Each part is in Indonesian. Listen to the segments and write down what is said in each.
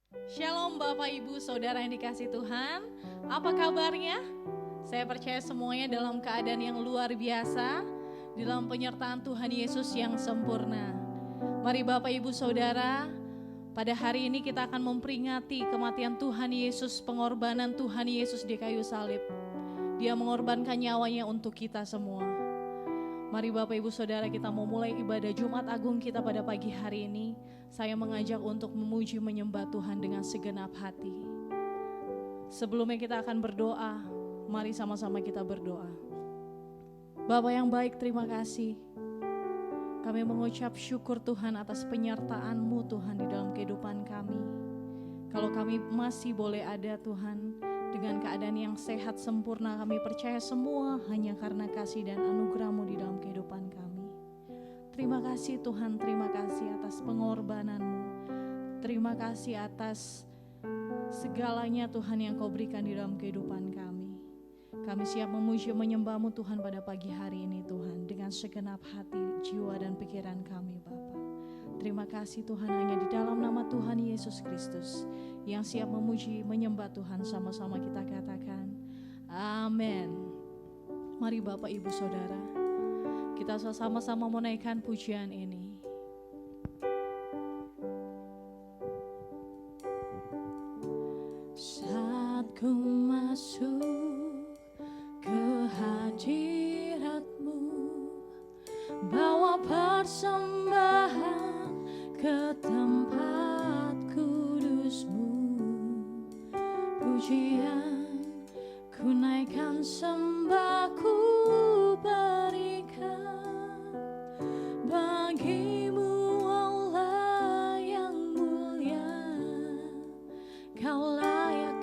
Shalom Bapak Ibu Saudara yang dikasih Tuhan. Apa kabarnya? Saya percaya semuanya dalam keadaan yang luar biasa, di dalam penyertaan Tuhan Yesus yang sempurna. Mari Bapak Ibu Saudara, pada hari ini kita akan memperingati kematian Tuhan Yesus, pengorbanan Tuhan Yesus di kayu salib. Dia mengorbankan nyawanya untuk kita semua. Mari Bapak Ibu Saudara, kita mau mulai ibadah Jumat Agung kita pada pagi hari ini. Saya mengajak untuk memuji menyembah Tuhan dengan segenap hati. Sebelumnya kita akan berdoa, mari sama-sama kita berdoa. Bapa yang baik, terima kasih. Kami mengucap syukur Tuhan atas penyertaan-Mu Tuhan di dalam kehidupan kami. Kalau kami masih boleh ada Tuhan, dengan keadaan yang sehat sempurna, kami percaya semua hanya karena kasih dan anugerah-Mu di dalam kehidupan kami. Terima kasih Tuhan, terima kasih atas pengorbanan-Mu. Terima kasih atas segalanya Tuhan yang Kau berikan di dalam kehidupan kami. Kami siap memuji menyembah-Mu Tuhan pada pagi hari ini Tuhan, dengan segenap hati, jiwa dan pikiran kami Bapa. Terima kasih Tuhan, hanya di dalam nama Tuhan Yesus Kristus yang siap memuji menyembah Tuhan, sama-sama kita katakan amin. Mari Bapak Ibu Saudara, kita sama-sama menaikkan pujian ini. Saat ku masuk ke hadirat-Mu, bawa persembahan ke tempat kudus-Mu, pujian ku naikkan, sembah ku berikan bagi-Mu Allah yang mulia. Kau layak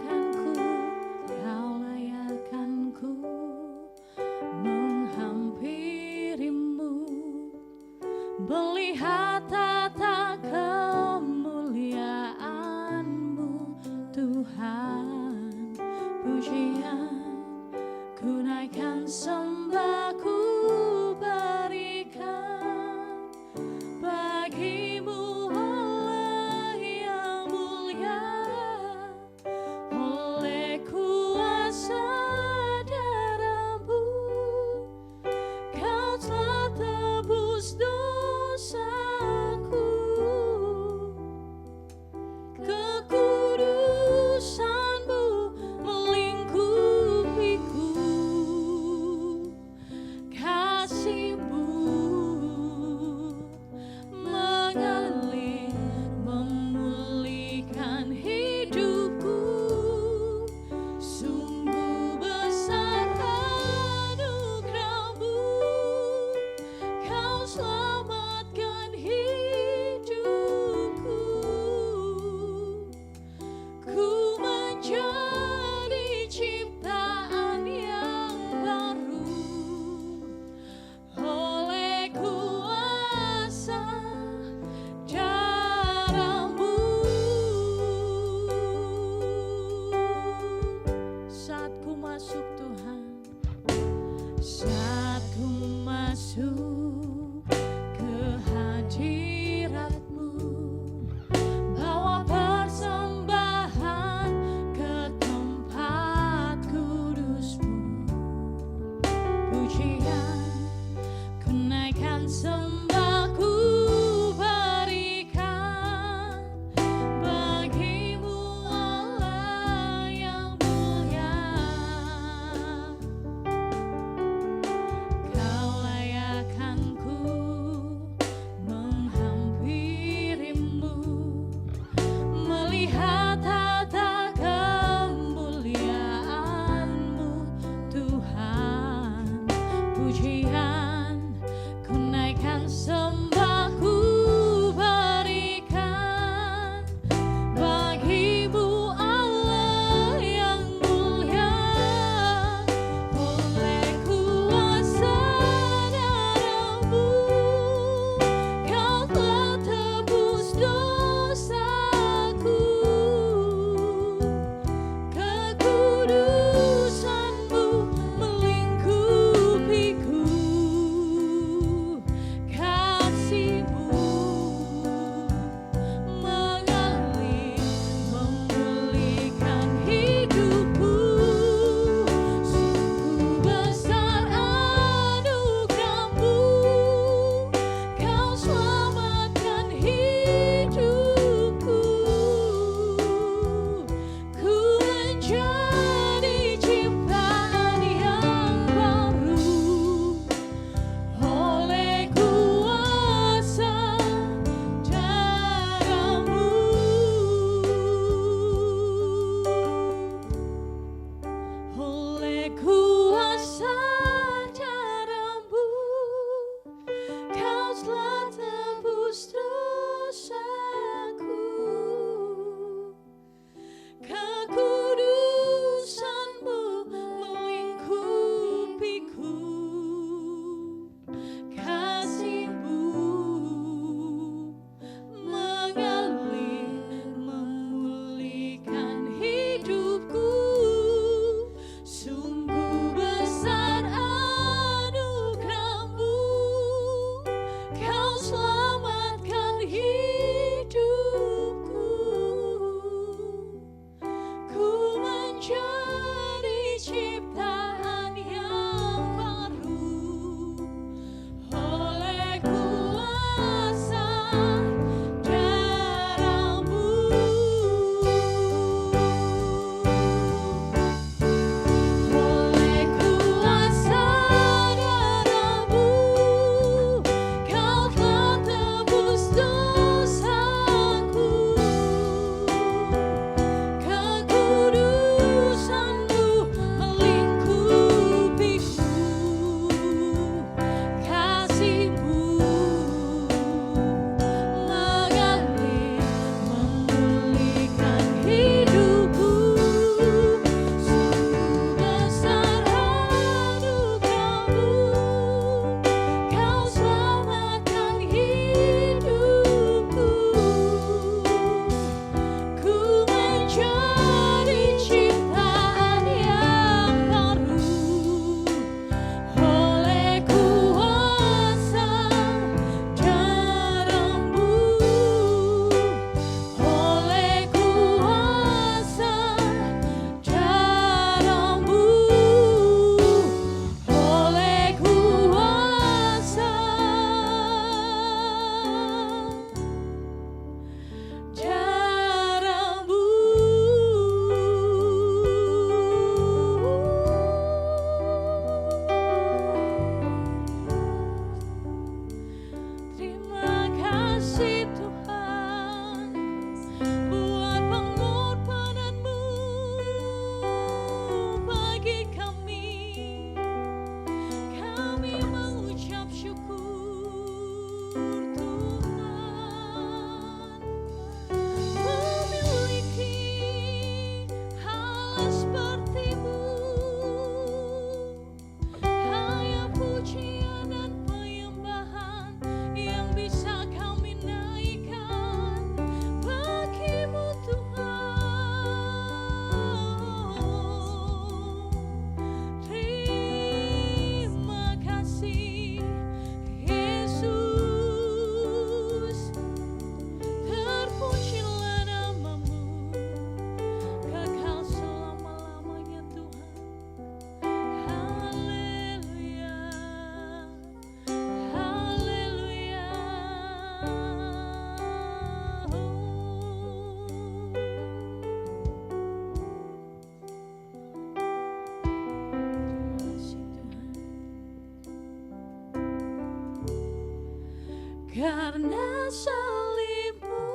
karena salibmu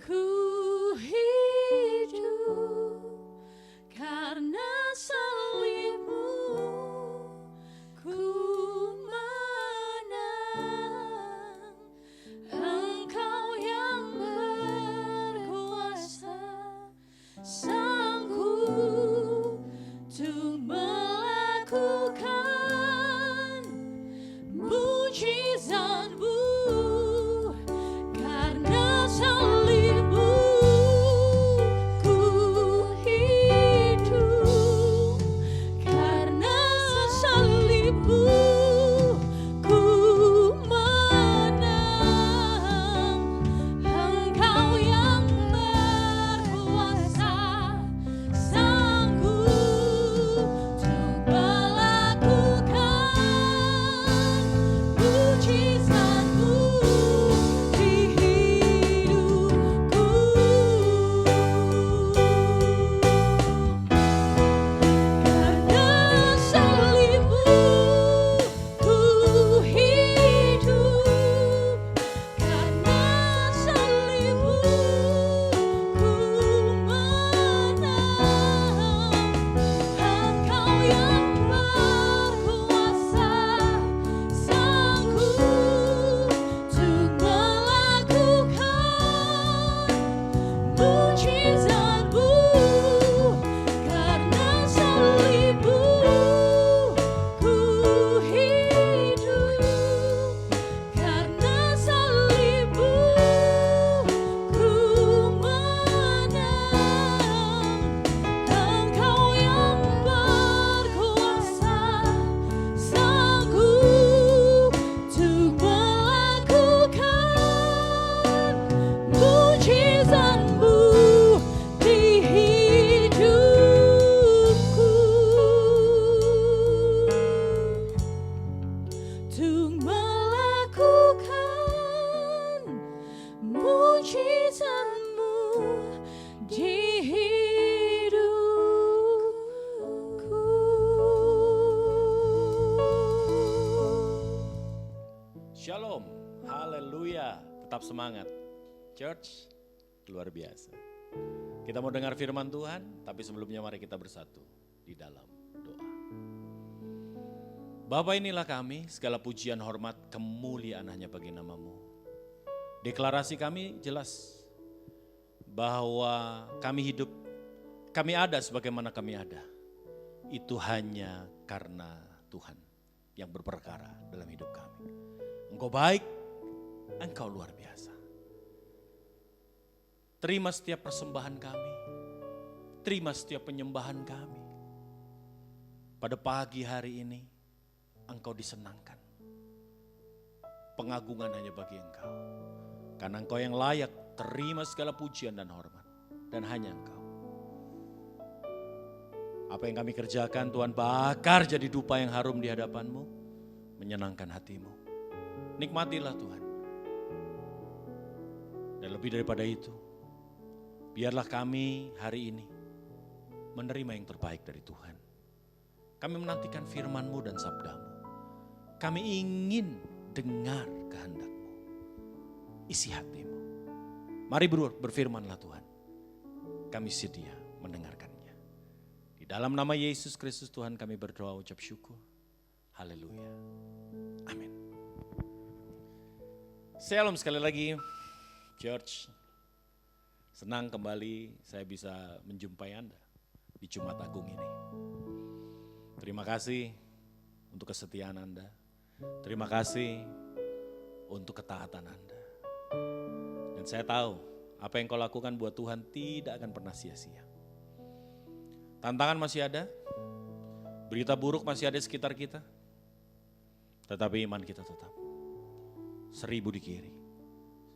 ku hidup, karena salibmu ku menang. Engkau yang berkuasa, sanggup untuk melakukan mujizat-Mu, karena salibmu ku hidup, karena salibmu ku menang. Engkau yang berkuasa, sanggup untuk melakukan mujizat-Mu di hidupku. Karena salibmu ku hidup, karena salibmu ku menang. Engkau yang berkuasa, sanggup untuk melakukan mujizat-Mu, karena salibmu ku hidup, karena salibmu ku menang. Engkau yang berkuasa, sanggup untuk melakukan mujizat-Mu di hidupku. Untuk melakukan mujizat-Mu di hidupku. Shalom, haleluya, tetap semangat. Church, luar biasa. Kita mau dengar firman Tuhan, tapi sebelumnya mari kita bersatu di dalam doa. Bapa, inilah kami, segala pujian, hormat, kemuliaan hanya bagi nama-Mu. Deklarasi kami jelas bahwa kami hidup, kami ada sebagaimana kami ada. Itu hanya karena Tuhan yang berperkara dalam hidup kami. Engkau baik, Engkau luar biasa. Terima setiap persembahan kami, terima setiap penyembahan kami. Pada pagi hari ini, Engkau disenangkan. Pengagungan hanya bagi Engkau. Karena Engkau yang layak terima segala pujian dan hormat. Dan hanya Engkau. Apa yang kami kerjakan Tuhan, bakar jadi dupa yang harum di hadapan-Mu. Menyenangkan hati-Mu. Nikmatilah Tuhan. Dan lebih daripada itu, biarlah kami hari ini menerima yang terbaik dari Tuhan. Kami menantikan firman-Mu dan sabda-Mu. Kami ingin dengar kehendak-Mu. Isi hati-Mu. Mari berfirmanlah Tuhan. Kami sedia mendengarkannya. Di dalam nama Yesus Kristus Tuhan kami berdoa ucap syukur. Haleluya. Amin. Shalom sekali lagi. Church. Senang kembali saya bisa menjumpai Anda di Jumat Agung ini. Terima kasih untuk kesetiaan Anda. Terima kasih untuk ketaatan Anda. Dan saya tahu apa yang kau lakukan buat Tuhan tidak akan pernah sia-sia. Tantangan masih ada, berita buruk masih ada di sekitar kita. Tetapi iman kita tetap. 1.000 di kiri,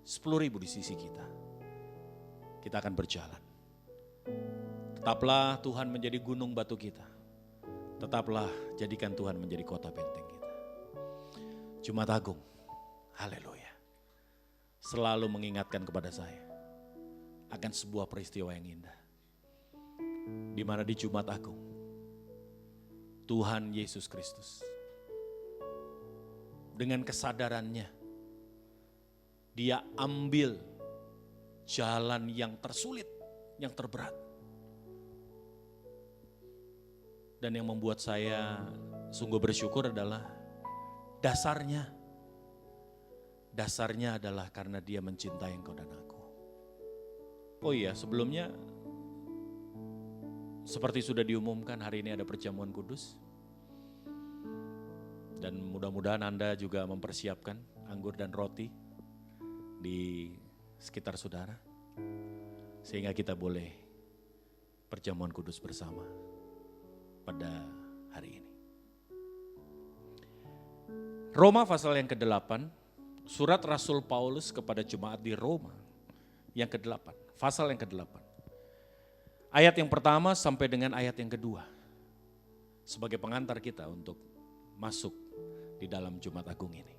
10.000 di sisi kita. Kita akan berjalan. Tetaplah Tuhan menjadi gunung batu kita. Tetaplah jadikan Tuhan menjadi kota benteng kita. Jumat Agung, haleluya. Selalu mengingatkan kepada saya akan sebuah peristiwa yang indah. Di mana di Jumat Agung, Tuhan Yesus Kristus dengan kesadarannya Dia ambil jalan yang tersulit, yang terberat. Dan yang membuat saya sungguh bersyukur adalah dasarnya adalah karena dia mencintai engkau dan aku. Oh iya, sebelumnya seperti sudah diumumkan, hari ini ada perjamuan kudus. Dan mudah-mudahan Anda juga mempersiapkan anggur dan roti di sekitar saudara. Sehingga kita boleh perjamuan kudus bersama pada hari ini. Roma pasal yang ke-8, surat Rasul Paulus kepada jemaat di Roma yang ke-8, pasal yang ke-8. Ayat yang pertama sampai dengan ayat yang kedua. Sebagai pengantar kita untuk masuk di dalam Jumat Agung ini.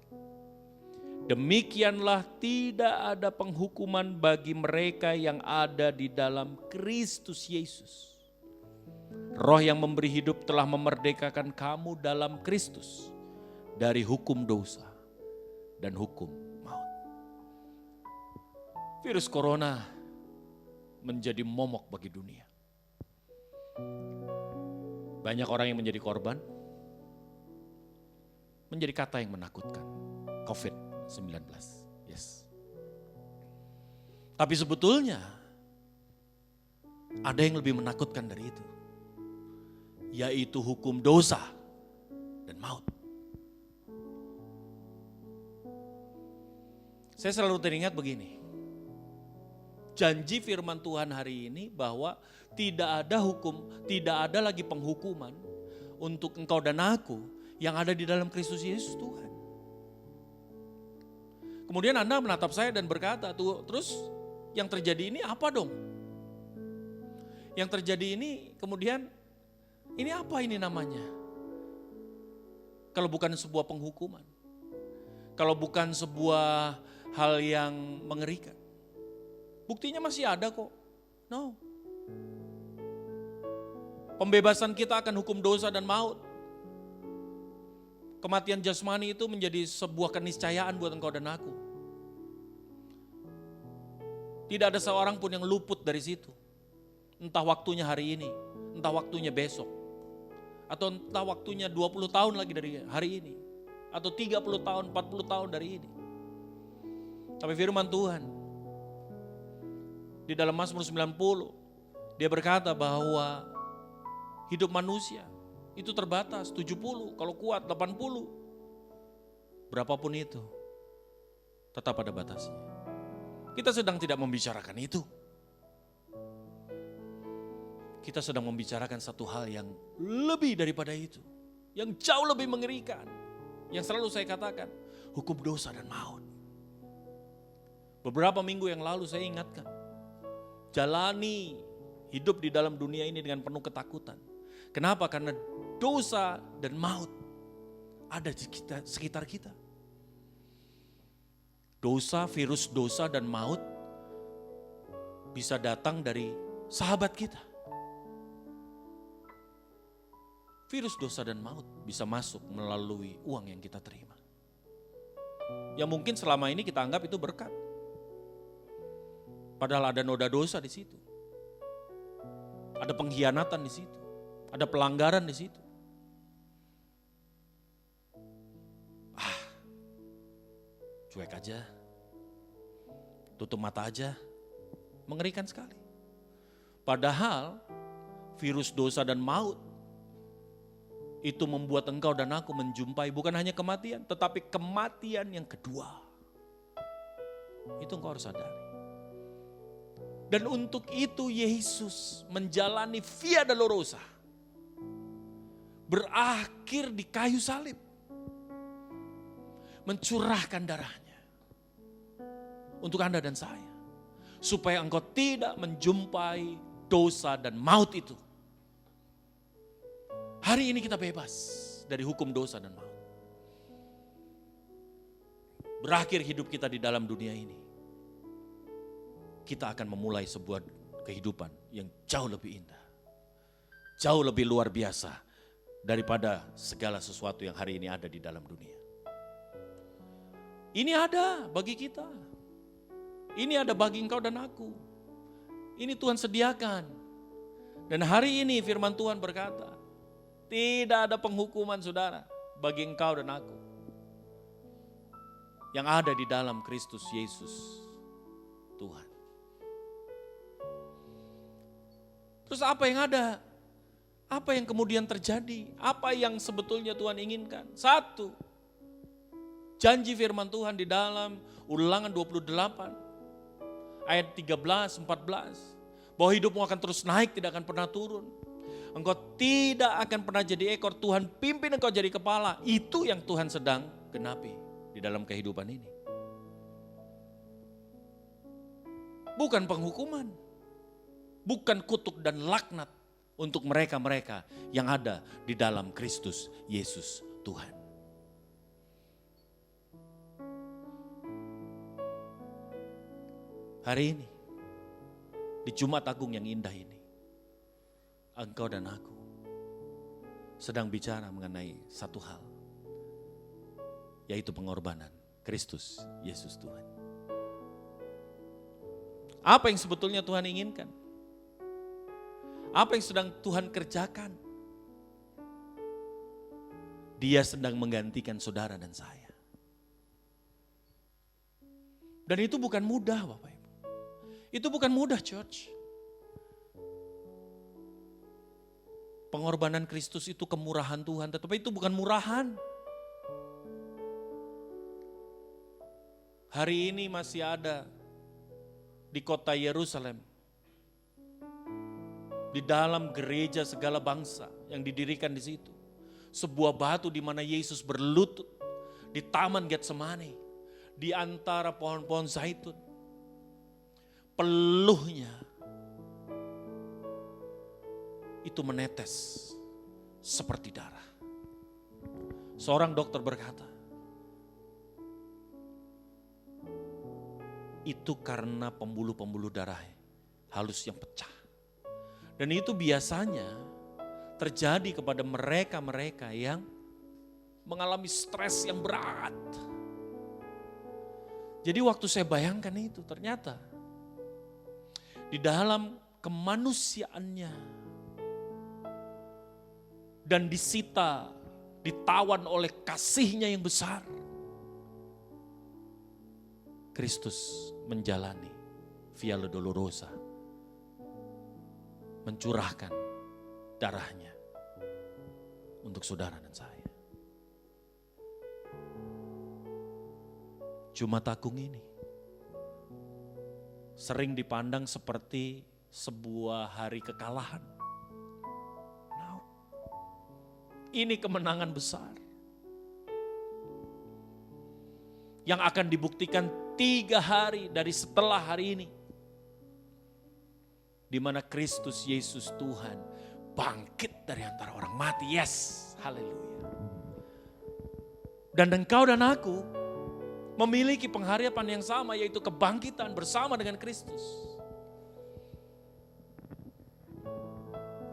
Demikianlah tidak ada penghukuman bagi mereka yang ada di dalam Kristus Yesus. Roh yang memberi hidup telah memerdekakan kamu dalam Kristus dari hukum dosa dan hukum maut. Virus corona menjadi momok bagi dunia. Banyak orang yang menjadi korban, menjadi kata yang menakutkan. COVID-19, yes. Tapi sebetulnya ada yang lebih menakutkan dari itu, yaitu hukum dosa dan maut. Saya selalu teringat begini, janji firman Tuhan hari ini bahwa tidak ada hukum, tidak ada lagi penghukuman untuk engkau dan aku yang ada di dalam Kristus Yesus Tuhan. Kemudian Anda menatap saya dan berkata, tuh, terus yang terjadi ini apa dong? Yang terjadi ini kemudian, ini apa ini namanya? Kalau bukan sebuah penghukuman, kalau bukan sebuah hal yang mengerikan. Buktinya masih ada kok. No. Pembebasan kita akan hukum dosa dan maut. Kematian jasmani itu menjadi sebuah keniscayaan buat engkau dan aku. Tidak ada seorang pun yang luput dari situ. Entah waktunya hari ini, entah waktunya besok. Atau entah waktunya 20 tahun lagi dari hari ini. Atau 30 tahun, 40 tahun dari ini. Tapi firman Tuhan di dalam Mazmur 90, dia berkata bahwa hidup manusia itu terbatas, 70, kalau kuat 80. Berapapun itu, tetap ada batasnya. Kita sedang tidak membicarakan itu. Kita sedang membicarakan satu hal yang lebih daripada itu. Yang jauh lebih mengerikan. Yang selalu saya katakan, hukum dosa dan maut. Beberapa minggu yang lalu saya ingatkan, jalani hidup di dalam dunia ini dengan penuh ketakutan. Kenapa? Karena dosa dan maut ada di sekitar kita. Dosa, virus dosa dan maut bisa datang dari sahabat kita. Virus dosa dan maut bisa masuk melalui uang yang kita terima. Yang mungkin selama ini kita anggap itu berkat. Padahal ada noda dosa di situ. Ada pengkhianatan di situ. Ada pelanggaran di situ. Cuek aja. Tutup mata aja. Mengerikan sekali. Padahal virus dosa dan maut itu membuat engkau dan aku menjumpai bukan hanya kematian, tetapi kematian yang kedua. Itu engkau harus sadari. Dan untuk itu Yesus menjalani Via Dolorosa. Berakhir di kayu salib. Mencurahkan darahnya. Untuk Anda dan saya. Supaya engkau tidak menjumpai dosa dan maut itu. Hari ini kita bebas dari hukum dosa dan maut. Berakhir hidup kita di dalam dunia ini. Kita akan memulai sebuah kehidupan yang jauh lebih indah. Jauh lebih luar biasa daripada segala sesuatu yang hari ini ada di dalam dunia. Ini ada bagi kita. Ini ada bagi engkau dan aku. Ini Tuhan sediakan. Dan hari ini firman Tuhan berkata, tidak ada penghukuman saudara bagi engkau dan aku. Yang ada di dalam Kristus Yesus Tuhan. Terus apa yang ada? Apa yang kemudian terjadi? Apa yang sebetulnya Tuhan inginkan? Satu, janji firman Tuhan di dalam Ulangan 28 ayat 13, 14. Bahwa hidupmu akan terus naik, tidak akan pernah turun. Engkau tidak akan pernah jadi ekor, Tuhan pimpin engkau jadi kepala. Itu yang Tuhan sedang genapi di dalam kehidupan ini. Bukan penghukuman. Bukan kutuk dan laknat untuk mereka-mereka yang ada di dalam Kristus Yesus Tuhan. Hari ini, di Jumat Agung yang indah ini, engkau dan aku sedang bicara mengenai satu hal, yaitu pengorbanan Kristus Yesus Tuhan. Apa yang sebetulnya Tuhan inginkan? Apa yang sedang Tuhan kerjakan? Dia sedang menggantikan saudara dan saya. Dan itu bukan mudah, Bapak Ibu. Itu bukan mudah, church. Pengorbanan Kristus itu kemurahan Tuhan, tetapi itu bukan murahan. Hari ini masih ada di kota Yerusalem, di dalam gereja segala bangsa yang didirikan di situ, sebuah batu di mana Yesus berlutut di Taman Getsemani, di antara pohon-pohon zaitun. Peluhnya itu menetes seperti darah. Seorang dokter berkata, itu karena pembuluh-pembuluh darah halus yang pecah. Dan itu biasanya terjadi kepada mereka-mereka yang mengalami stres yang berat. Jadi waktu saya bayangkan itu, ternyata di dalam kemanusiaannya dan disita, ditawan oleh kasihnya yang besar, Kristus menjalani Via Dolorosa, mencurahkan darahnya untuk saudara dan saya. Jumat Agung ini sering dipandang seperti sebuah hari kekalahan. No. Ini kemenangan besar yang akan dibuktikan 3 hari dari setelah hari ini, di mana Kristus Yesus Tuhan bangkit dari antara orang mati. Yes, haleluya. Dan engkau dan aku memiliki pengharapan yang sama, yaitu kebangkitan bersama dengan Kristus.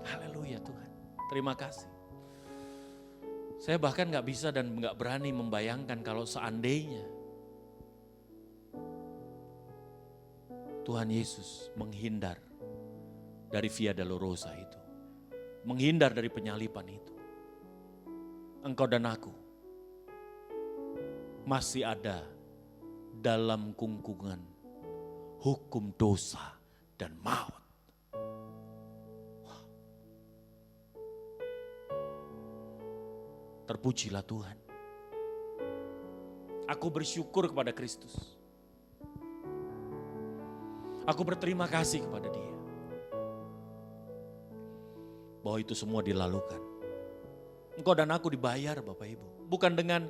Haleluya Tuhan, terima kasih. Saya bahkan gak bisa dan gak berani membayangkan kalau seandainya Tuhan Yesus menghindar dari Via Dolorosa itu, menghindar dari penyaliban itu. Engkau dan aku masih ada dalam kungkungan hukum dosa dan maut. Terpujilah Tuhan. Aku bersyukur kepada Kristus. Aku berterima kasih kepada Dia bahwa itu semua dilalukan. Engkau dan aku dibayar, Bapak Ibu. Bukan dengan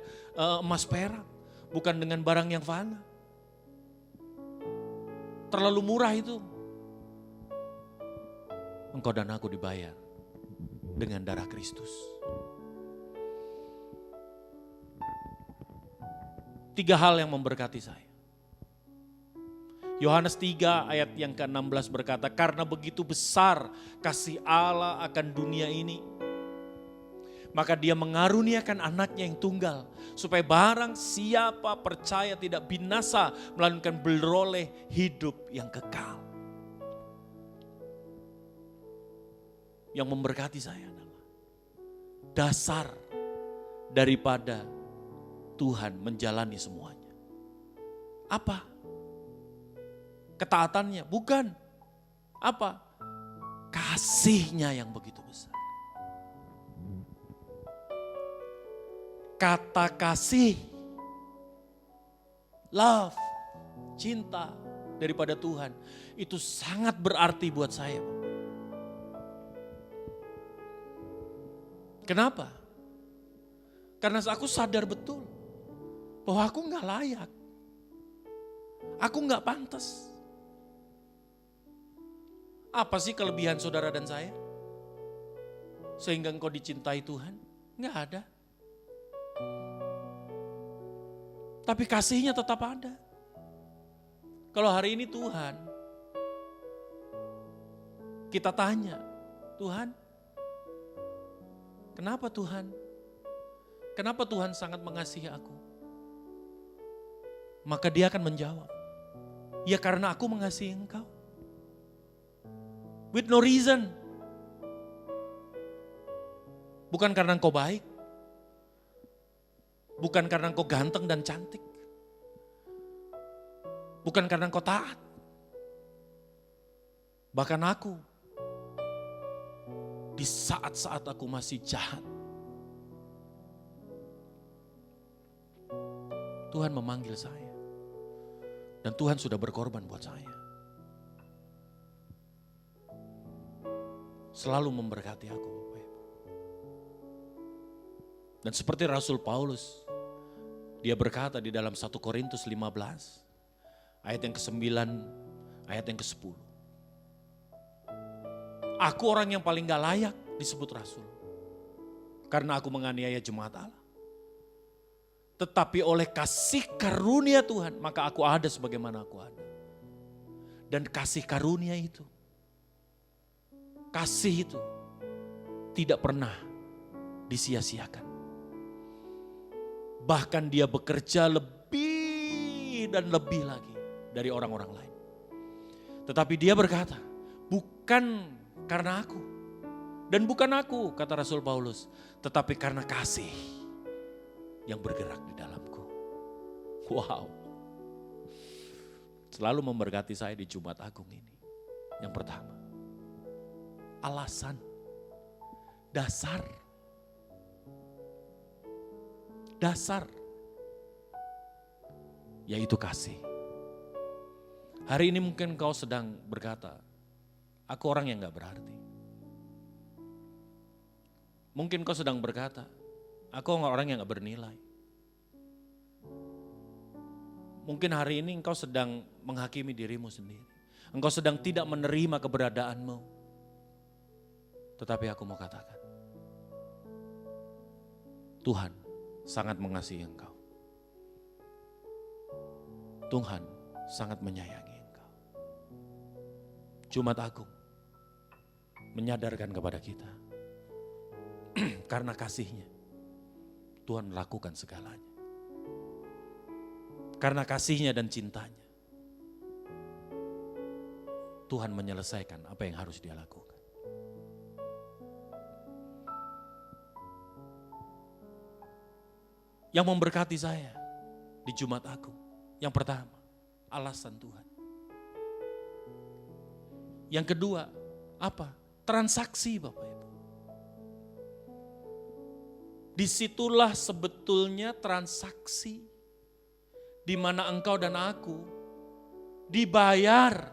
emas perak, bukan dengan barang yang fana. Terlalu murah itu. Engkau dan aku dibayar dengan darah Kristus. 3 hal yang memberkati saya. Yohanes 3 ayat yang ke-16 berkata, karena begitu besar kasih Allah akan dunia ini, Maka dia mengaruniakan anaknya yang tunggal, supaya barang siapa percaya tidak binasa, melainkan beroleh hidup yang kekal. Yang memberkati saya adalah dasar daripada Tuhan menjalani semuanya. Apa? Ketaatannya? Bukan. Apa? Kasihnya yang begitu besar. Kata kasih, love, cinta daripada Tuhan, itu sangat berarti buat saya. Kenapa? Karena aku sadar betul bahwa aku gak layak. Aku gak pantas. Apa sih kelebihan saudara dan saya? Sehingga engkau dicintai Tuhan? Gak ada. Tapi kasihnya tetap ada. Kalau hari ini Tuhan, kita tanya, Tuhan, kenapa Tuhan? Kenapa Tuhan sangat mengasihi aku? Maka dia akan menjawab, ya karena aku mengasihi engkau. With no reason. Bukan karena engkau baik. Bukan karena engkau ganteng dan cantik. Bukan karena engkau taat. Bahkan aku, di saat-saat aku masih jahat, Tuhan memanggil saya. Dan Tuhan sudah berkorban buat saya. Selalu memberkati aku, Bapak Ibu. Dan seperti Rasul Paulus, dia berkata di dalam 1 Korintus 15, ayat yang ke-9, ayat yang ke-10. Aku orang yang paling gak layak disebut Rasul. Karena aku menganiaya jemaat Allah. Tetapi oleh kasih karunia Tuhan, maka aku ada sebagaimana aku ada. Dan kasih karunia itu, kasih itu tidak pernah disia-siakan. Bahkan dia bekerja lebih dan lebih lagi dari orang-orang lain. Tetapi dia berkata, bukan karena aku. Dan bukan aku, kata Rasul Paulus, tetapi karena kasih yang bergerak di dalamku. Wow. Selalu memberkati saya di Jumat Agung ini. Yang pertama, alasan, dasar, yaitu kasih. Hari ini mungkin kau sedang berkata, aku orang yang gak berarti. Mungkin kau sedang berkata, aku orang yang gak bernilai. Mungkin hari ini engkau sedang menghakimi dirimu sendiri. Engkau sedang tidak menerima keberadaanmu. Tetapi aku mau katakan, Tuhan sangat mengasihi engkau. Tuhan sangat menyayangi engkau. Jumat Agung menyadarkan kepada kita, karena kasihnya Tuhan melakukan segalanya. Karena kasihnya dan cintanya, Tuhan menyelesaikan apa yang harus dia lakukan. Yang memberkati saya di Jumat Agung, yang pertama, alasan Tuhan. Yang kedua, apa? Transaksi, Bapak Ibu. Disitulah sebetulnya transaksi di mana engkau dan aku dibayar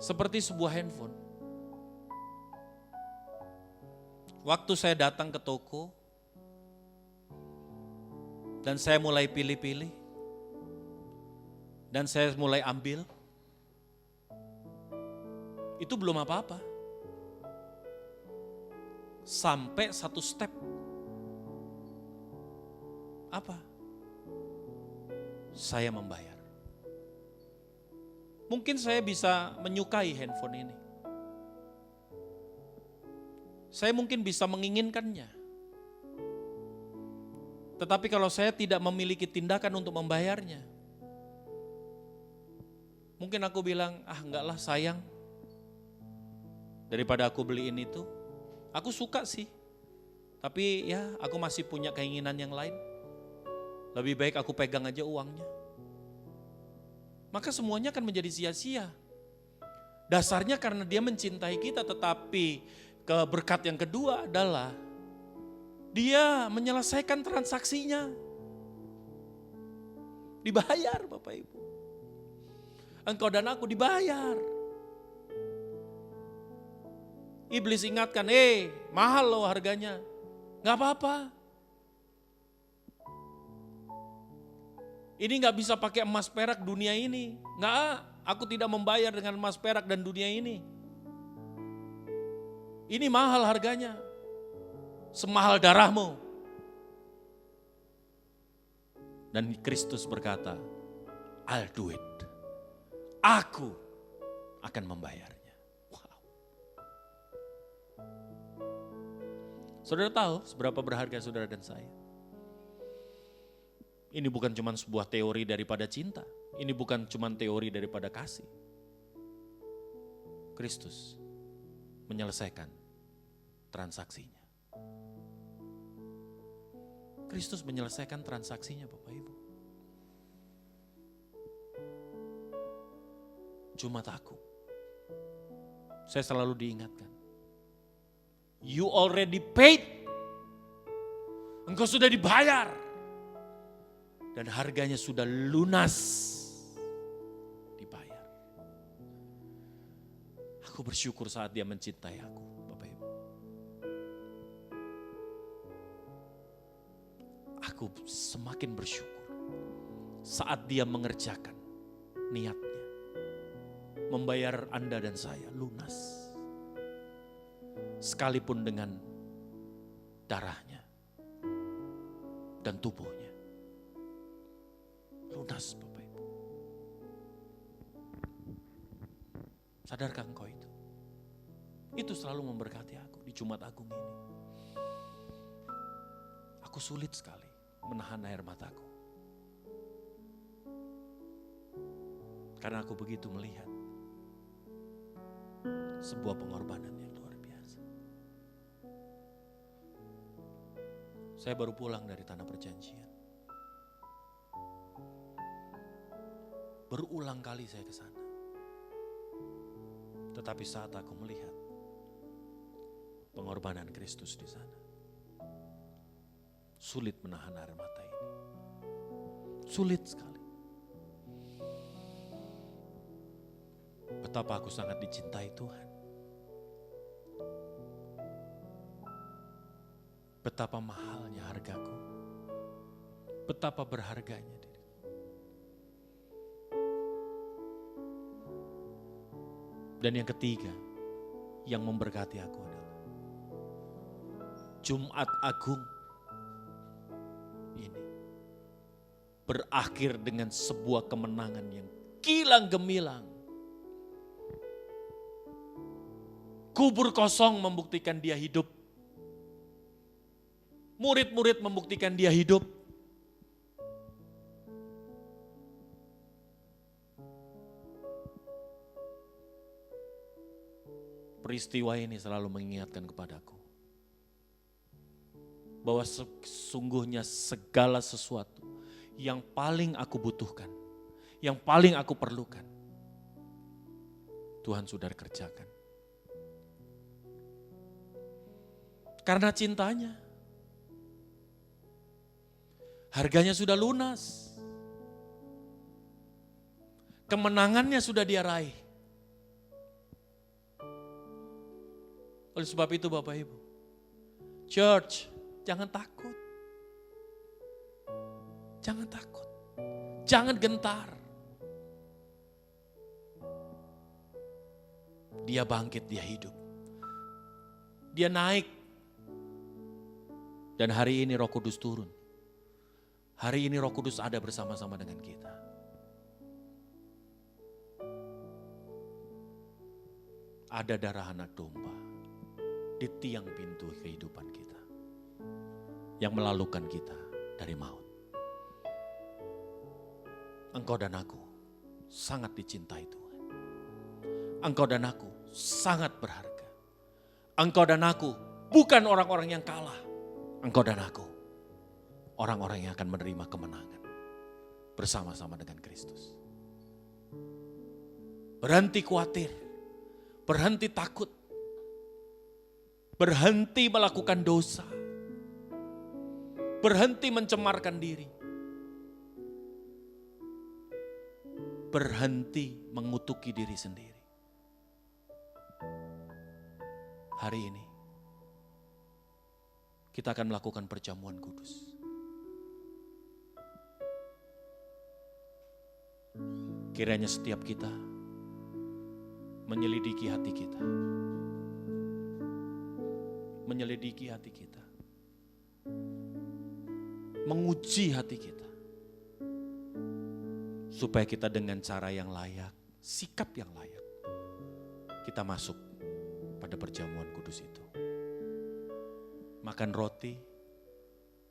seperti sebuah handphone. Waktu saya datang ke toko dan saya mulai pilih-pilih dan saya mulai ambil, itu belum apa-apa. Sampai satu step. Apa? Saya membayar. Mungkin saya bisa menyukai handphone ini. Saya mungkin bisa menginginkannya. Tetapi kalau saya tidak memiliki tindakan untuk membayarnya, mungkin aku bilang, enggak lah sayang, daripada aku beliin itu. Aku suka sih, tapi ya aku masih punya keinginan yang lain. Lebih baik aku pegang aja uangnya. Maka semuanya akan menjadi sia-sia. Dasarnya karena dia mencintai kita, tetapi berkat yang kedua adalah dia menyelesaikan transaksinya. Dibayar Bapak Ibu. Engkau dan aku dibayar. Iblis ingatkan, mahal loh harganya. Gak apa-apa. Ini gak bisa pakai emas perak dunia ini. Gak, aku tidak membayar dengan emas perak dan dunia ini. Ini mahal harganya. Semahal darahmu. Dan Kristus berkata, I'll do it. Aku akan membayarnya. Saudara tahu seberapa berharga saudara dan saya? Ini bukan cuma sebuah teori daripada cinta. Ini bukan cuma teori daripada kasih. Kristus menyelesaikan transaksinya. Kristus menyelesaikan transaksinya Bapak Ibu. Jumat Agung. Saya selalu diingatkan. You already paid. Engkau sudah dibayar. Dan harganya sudah lunas. Dibayar. Aku bersyukur saat dia mencintai aku, Bapak Ibu. Aku semakin bersyukur saat dia mengerjakan niatnya. Membayar Anda dan saya lunas. Sekalipun dengan darahnya dan tubuhnya. Lunas Bapak Ibu. Sadarkah engkau itu? Itu selalu memberkati aku di Jumat Agung ini. Aku sulit sekali menahan air mataku. Karena aku begitu melihat sebuah pengorbanan yang luar biasa. Saya baru pulang dari Tanah Perjanjian. Berulang kali saya ke sana. Tetapi saat aku melihat pengorbanan Kristus di sana, sulit menahan air mata ini. Sulit sekali. Betapa aku sangat dicintai Tuhan. Betapa mahalnya hargaku. Betapa berharganya diri. Dan yang ketiga, yang memberkati aku adalah Jumat Agung ini berakhir dengan sebuah kemenangan yang kilang gemilang. Kubur kosong membuktikan dia hidup. Murid-murid membuktikan dia hidup. Peristiwa ini selalu mengingatkan kepadaku bahwa sesungguhnya segala sesuatu yang paling aku butuhkan, yang paling aku perlukan, Tuhan sudah kerjakan. Karena cintanya. Harganya sudah lunas. Kemenangannya sudah dia raih. Oleh sebab itu Bapak Ibu, church, jangan takut. Jangan takut. Jangan gentar. Dia bangkit, dia hidup. Dia naik. Dan hari ini Roh Kudus turun. Hari ini Roh Kudus ada bersama-sama dengan kita. Ada darah anak domba di tiang pintu kehidupan kita yang melalukan kita dari maut. Engkau dan aku sangat dicintai Tuhan. Engkau dan aku sangat berharga. Engkau dan aku bukan orang-orang yang kalah. Engkau dan aku orang-orang yang akan menerima kemenangan bersama-sama dengan Kristus. Berhenti khawatir, berhenti takut, berhenti melakukan dosa, berhenti mencemarkan diri, berhenti mengutuki diri sendiri. Hari ini kita akan melakukan perjamuan kudus. Kiranya setiap kita menyelidiki hati kita. Menyelidiki hati kita. Menguji hati kita. Supaya kita dengan cara yang layak, sikap yang layak, kita masuk pada perjamuan kudus itu. Makan roti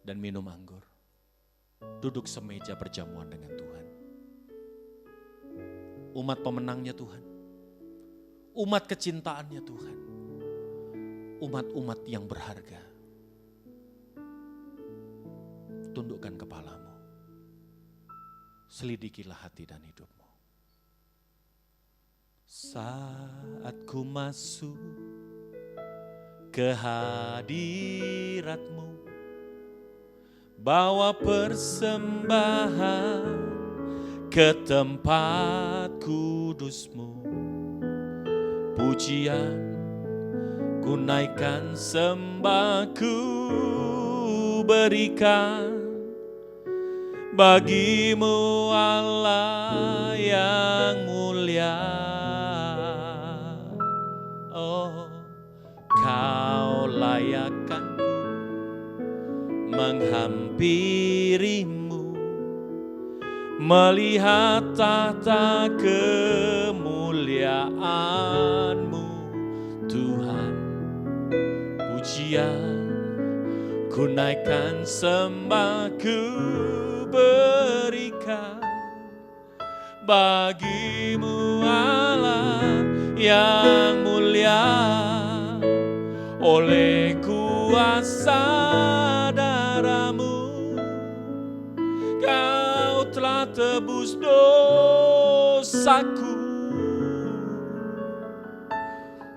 dan minum anggur. Duduk semeja perjamuan dengan Tuhan. Umat pemenangnya Tuhan. Umat kecintaannya Tuhan. Umat-umat yang berharga. Tundukkan kepalamu. Selidikilah hati dan hidupmu. Saat ku masuk ke hadirat-Mu, bawa persembahan ke tempat kudus-Mu. Pujian ku naikkan, sembah ku berikan bagimu Allah yang mulia. Oh, Kau layakkan ku menghampirimu, melihat tahta kemuliaan-Mu Tuhan. Pujian ku naikkan, sembah ku berikan bagimu Allah yang mulia. Oleh kuasa darah-Mu Kau telah tebus dosaku.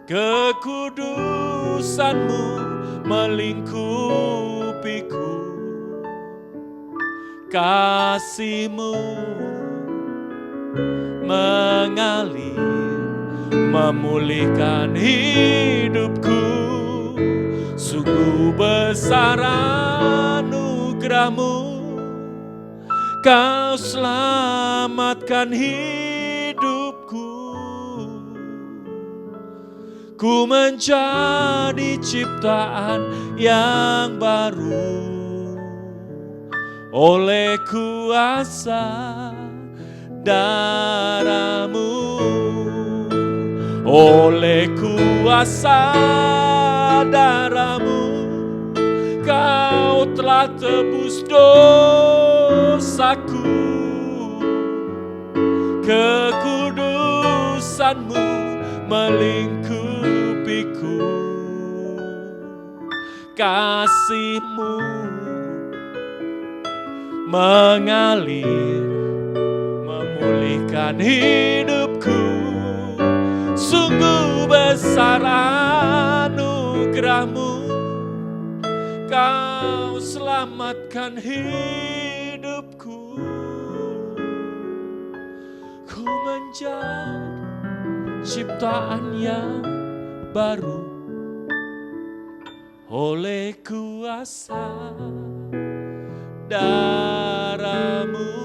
Kekudusan-Mu melingkupiku. Kasih-Mu mengalir, memulihkan hidupku. Sungguh besar anugerah-Mu, Kau selamatkan hidupku. Ku menjadi ciptaan yang baru oleh kuasa darah-Mu. Oleh kuasa darah-Mu Kau telah tebus dosaku. Kekudusan-Mu melingkupiku. Kasih-Mu mengalir, memulihkan hidupku. Sungguh besar anugerah-Mu, Kau selamatkan hidupku. Ku menjadi ciptaan yang baru oleh kuasa darah-Mu.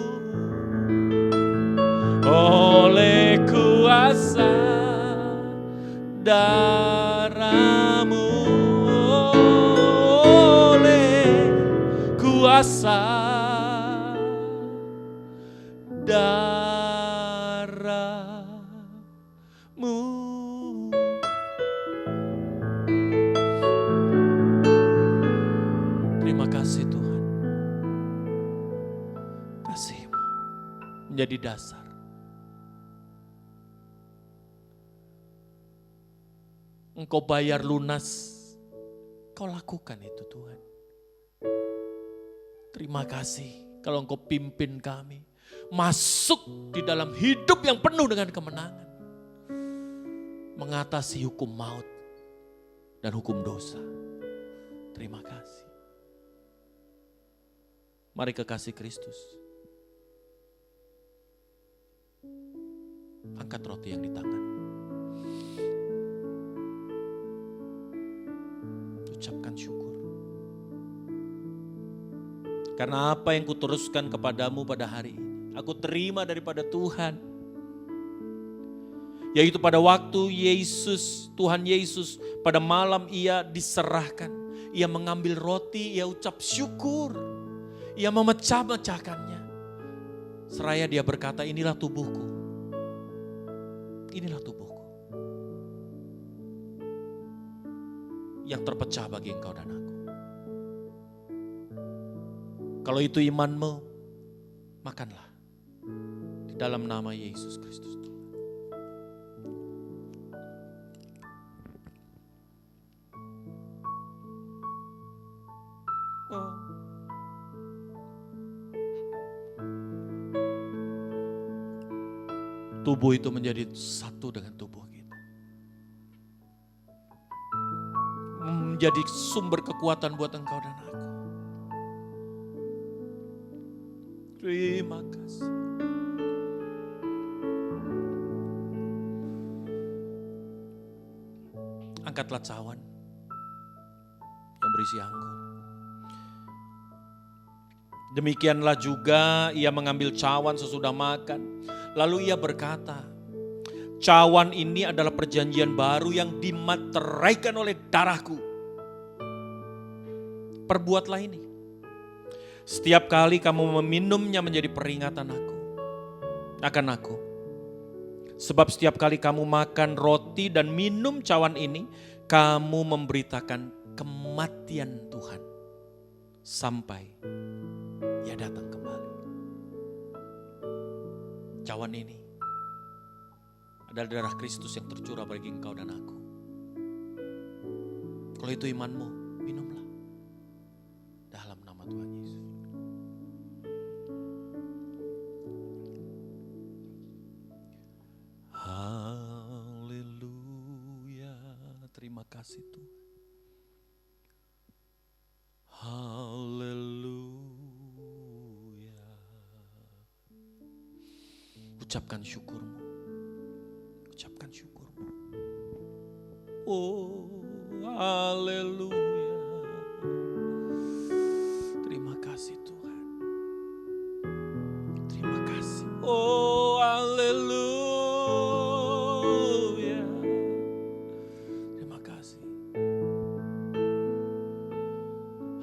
Oleh kuasa darah-Mu, oleh kuasa darah-Mu. menjadi dasar. Engkau bayar lunas, Kau lakukan itu Tuhan. Terima kasih kalau Engkau pimpin kami masuk di dalam hidup yang penuh dengan kemenangan. Mengatasi hukum maut dan hukum dosa. Terima kasih. Mari kekasih Kristus. Angkat roti yang di tangan. Ucapkan syukur. Karena apa yang kuteruskan kepadamu pada hari ini, aku terima daripada Tuhan. Yaitu pada waktu Tuhan Yesus pada malam ia diserahkan. Ia mengambil roti, ia ucap syukur. Ia memecah-mecahkannya. Seraya dia berkata, inilah tubuhku. Inilah tubuhku. Yang terpecah bagi engkau dan aku. Kalau itu imanmu, makanlah. Di dalam nama Yesus Kristus. Tubuh itu menjadi satu dengan tubuh kita. Menjadi sumber kekuatan buat engkau dan aku. Terima kasih. Angkatlah cawan yang berisi anggur. Demikianlah juga ia mengambil cawan sesudah makan. Lalu ia berkata, cawan ini adalah perjanjian baru yang dimateraikan oleh darahku. Perbuatlah ini. Setiap kali kamu meminumnya menjadi peringatan akan aku. Sebab setiap kali kamu makan roti dan minum cawan ini, kamu memberitakan kematian Tuhan. Sampai ia datang kembali. Cawan ini adalah darah Kristus yang tercurah bagi engkau dan aku. Kalau itu imanmu, minumlah. Dalam nama Tuhan Yesus. Haleluya. Terima kasih Tuhan. Haleluya. Ucapkan syukurmu. Ucapkan syukurmu. Oh, haleluya. Terima kasih Tuhan. Terima kasih. Oh, haleluya. Terima kasih.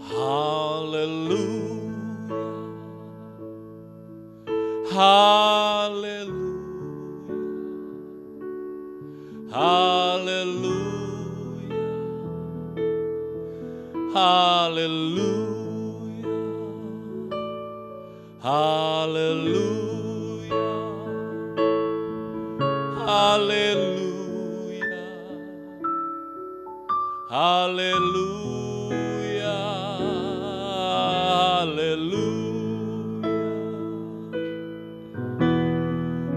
Haleluya. Haleluya. Haleluya. Haleluya. Haleluya. Haleluya. Haleluya. Haleluya.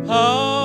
Haleluya.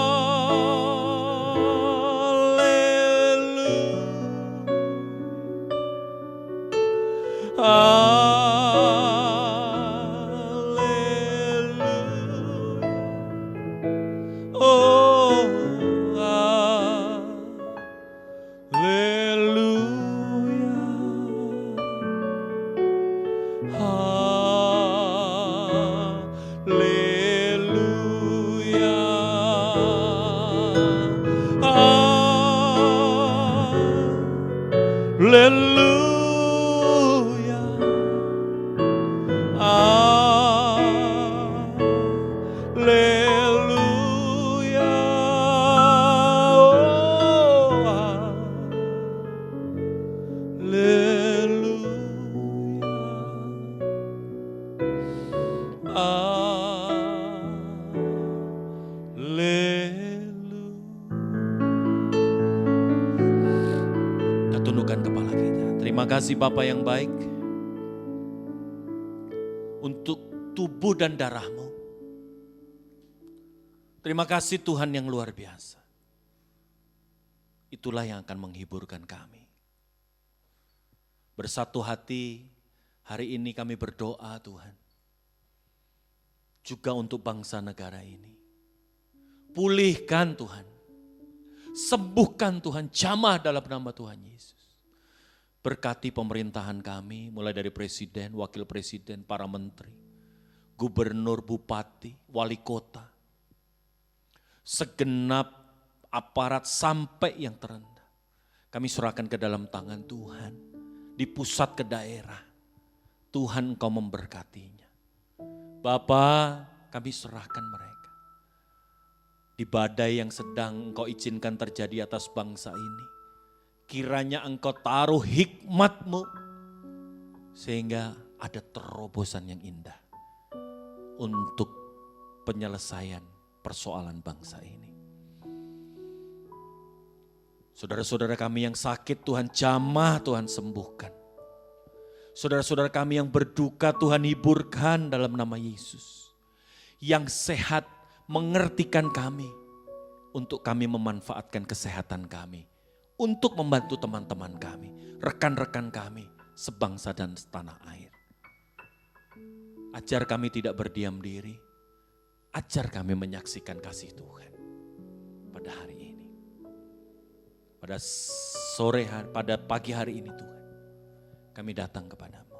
Terima kasih Bapa yang baik untuk tubuh dan darah-Mu. Terima kasih Tuhan yang luar biasa. Itulah yang akan menghiburkan kami. Bersatu hati, hari ini kami berdoa Tuhan. Juga untuk bangsa negara ini. Pulihkan Tuhan. Sembuhkan Tuhan, jamah dalam nama Tuhan Yesus. Berkati pemerintahan kami, mulai dari presiden, wakil presiden, para menteri, gubernur, bupati, wali kota. Segenap aparat sampai yang terendah. Kami serahkan ke dalam tangan Tuhan. Di pusat ke daerah. Tuhan Engkau memberkatinya. Bapa, kami serahkan mereka. Di badai yang sedang Engkau izinkan terjadi atas bangsa ini. Kiranya Engkau taruh hikmat-Mu. Sehingga ada terobosan yang indah. Untuk penyelesaian persoalan bangsa ini. Saudara-saudara kami yang sakit Tuhan jamah, Tuhan sembuhkan. Saudara-saudara kami yang berduka Tuhan hiburkan dalam nama Yesus. Yang sehat mengertikan kami untuk kami memanfaatkan kesehatan kami. Untuk membantu teman-teman kami, rekan-rekan kami sebangsa dan setanah air. Ajar kami tidak berdiam diri. Ajar kami menyaksikan kasih Tuhan pada hari ini. Pada sore hari, pada pagi hari ini Tuhan. Kami datang kepadamu.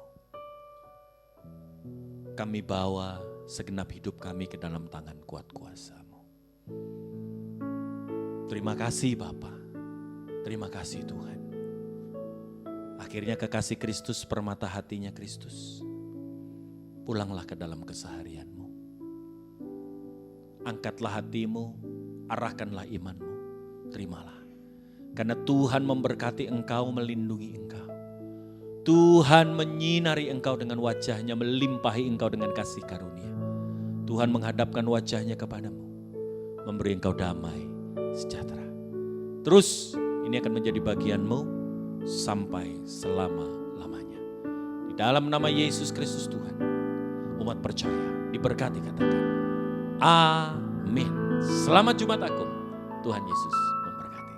Kami bawa segenap hidup kami ke dalam tangan kuat kuasa-Mu. Terima kasih Bapa. Terima kasih Tuhan. Akhirnya kekasih Kristus permata hatinya Kristus. Pulanglah ke dalam keseharian-Mu. Angkatlah hatimu, arahkanlah imanmu, terimalah. Karena Tuhan memberkati engkau, melindungi engkau. Tuhan menyinari engkau dengan wajahnya, melimpahi engkau dengan kasih karunia. Tuhan menghadapkan wajahnya kepadamu, memberi engkau damai, sejahtera. Terus ini akan menjadi bagianmu sampai selama-lamanya. Di dalam nama Yesus Kristus Tuhan, umat percaya, diberkati katakan. Amin. Selamat Jumat Agung. Tuhan Yesus memberkati.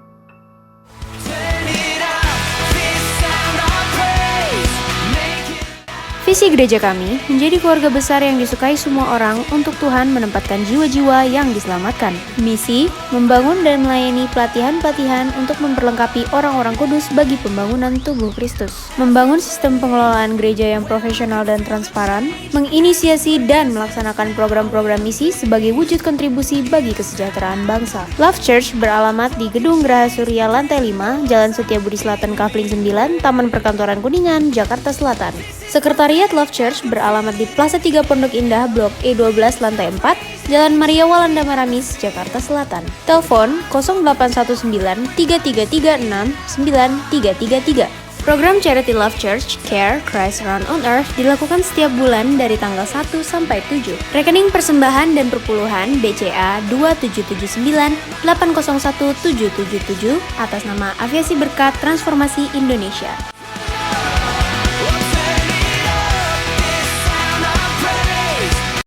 Visi gereja kami menjadi keluarga besar yang disukai semua orang untuk Tuhan menempatkan jiwa-jiwa yang diselamatkan. Misi, membangun dan melayani pelatihan-pelatihan untuk memperlengkapi orang-orang kudus bagi pembangunan tubuh Kristus. Membangun sistem pengelolaan gereja yang profesional dan transparan, menginisiasi dan melaksanakan program-program misi sebagai wujud kontribusi bagi kesejahteraan bangsa. Love Church beralamat di Gedung Geraha Surya Lantai 5, Jalan Setiabudi Selatan Kafling 9, Taman Perkantoran Kuningan, Jakarta Selatan. Sekretariat Love Church beralamat di Plaza 3 Pondok Indah, Blok E12 Lantai 4, Jalan Maria Walanda Maramis, Jakarta Selatan. Telepon 0819 3336 9333. Program Charity Love Church Care Christ Around on Earth dilakukan setiap bulan dari tanggal 1 sampai 7. Rekening persembahan dan perpuluhan BCA 2779 801 777 atas nama Aviasi Berkat Transformasi Indonesia.